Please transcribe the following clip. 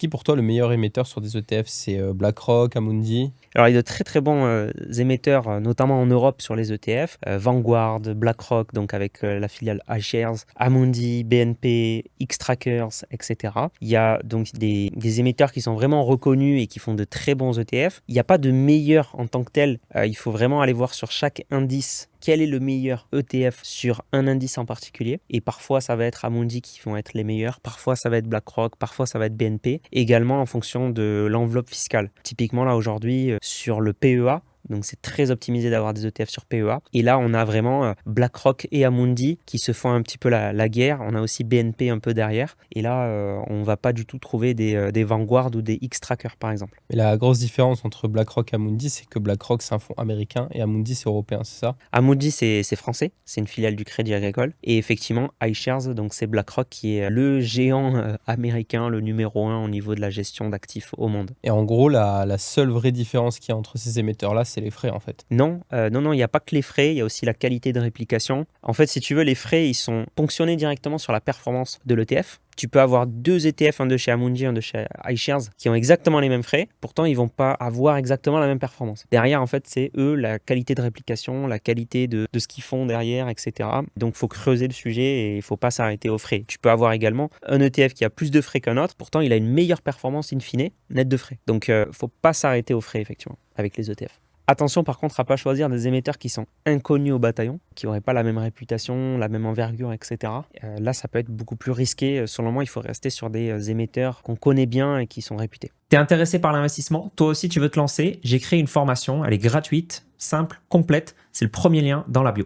qui pour toi le meilleur émetteur sur des ETF? C'est BlackRock, Amundi? Alors, il y a de très très bons émetteurs, notamment en Europe sur les ETF. Vanguard, BlackRock, donc avec la filiale iShares, Amundi, BNP, Xtrackers, etc. Il y a donc des émetteurs qui sont vraiment reconnus et qui font de très bons ETF. Il n'y a pas de meilleur en tant que tel. Il faut vraiment aller voir sur chaque indice quel est le meilleur ETF sur un indice en particulier. Et parfois, ça va être Amundi qui vont être les meilleurs. Parfois, ça va être BlackRock. Parfois, ça va être BNP. Également en fonction de l'enveloppe fiscale. Typiquement, là, aujourd'hui, sur le PEA, donc c'est très optimisé d'avoir des ETF sur PEA. Et là, on a vraiment BlackRock et Amundi qui se font un petit peu la guerre. On a aussi BNP un peu derrière. Et là, on va pas du tout trouver des Vanguard ou des Xtrackers, par exemple. Mais la grosse différence entre BlackRock et Amundi, c'est que BlackRock, c'est un fonds américain et Amundi, c'est européen, c'est ça? Amundi, c'est français, c'est une filiale du Crédit Agricole. Et effectivement, iShares, donc c'est BlackRock qui est le géant américain, le numéro 1 au niveau de la gestion d'actifs au monde. Et en gros, la seule vraie différence qu'il y a entre ces émetteurs-là, c'est les frais en fait. Non, il n'y a pas que les frais, il y a aussi la qualité de réplication. En fait, si tu veux, les frais, ils sont ponctionnés directement sur la performance de l'ETF. Tu peux avoir deux ETF, un de chez Amundi, un de chez iShares, qui ont exactement les mêmes frais. Pourtant, ils vont pas avoir exactement la même performance. Derrière, en fait, c'est eux, la qualité de réplication, la qualité de ce qu'ils font derrière, etc. Donc, il faut creuser le sujet et il ne faut pas s'arrêter aux frais. Tu peux avoir également un ETF qui a plus de frais qu'un autre. Pourtant, il a une meilleure performance in fine, net de frais. Donc, il ne faut pas s'arrêter aux frais, effectivement, avec les ETF. Attention par contre à ne pas choisir des émetteurs qui sont inconnus au bataillon, qui n'auraient pas la même réputation, la même envergure, etc. Là, ça peut être beaucoup plus risqué. Selon moi, il faut rester sur des émetteurs qu'on connaît bien et qui sont réputés. T'es intéressé par l'investissement? Toi aussi, tu veux te lancer? J'ai créé une formation, elle est gratuite, simple, complète. C'est le premier lien dans la bio.